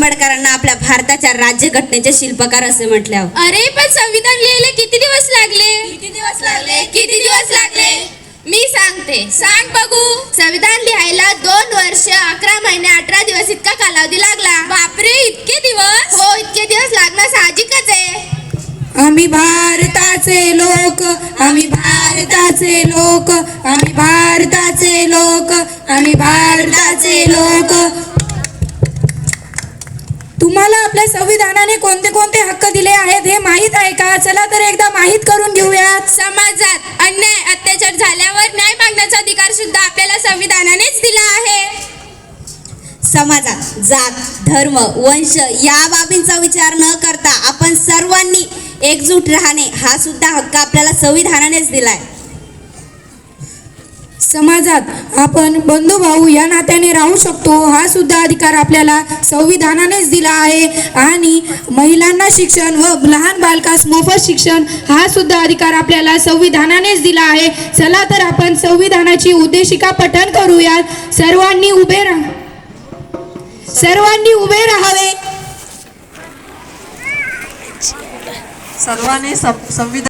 आंबेडकरांना आपल्या भारताच्या राज्यघटनेचे शिल्पकार असे म्हटल्यावर अरे पण संविधान लिहायला किती दिवस लागले? किती दिवस लागले? मी सांगते, सांग बघू. संविधान लिहायला 2 वर्ष 11 महिने 18 दिवस इतका कालावधी लागला. बापरे, इतके दिवस? हो, इतके दिवस लागणं साहजिकच आहे. आम्ही भारताचे लोक, आम्ही भारताचे लोक, आम्ही भारताचे लोक, आम्ही भारताचे लोक. तुम्हाला आपल्या संविधानाने कोणते कोणते हक्क दिले आहेत हे माहीत आहे का? चला तर एकदा माहीत करून घेऊयात. समाजात अन्याय अत्याचार झाल्यावर न्याय मागण्याचा अधिकार सुद्धा आपल्याला संविधानानेच दिला आहे. समाजात जात, धर्म, वंश या बाबींचा विचार न करता आपण सर्वांनी एकजूट राहणे हा सुद्धा हक्क आपल्याला संविधानानेच दिलाय. समाजात आपण बंधुभाऊ या नात्याने राहू शकतो हा सुद्धा अधिकार आपल्याला संविधानानेच दिला आहे. आणि महिलांना शिक्षण व लहान बालकास मोफत शिक्षण हा सुद्धा अधिकार आपल्याला संविधानानेच दिला आहे. चला तर आपण संविधानाची उद्देशिका पठण करूयात. सर्वांनी उभे राहावे. सर्वांनी संविधान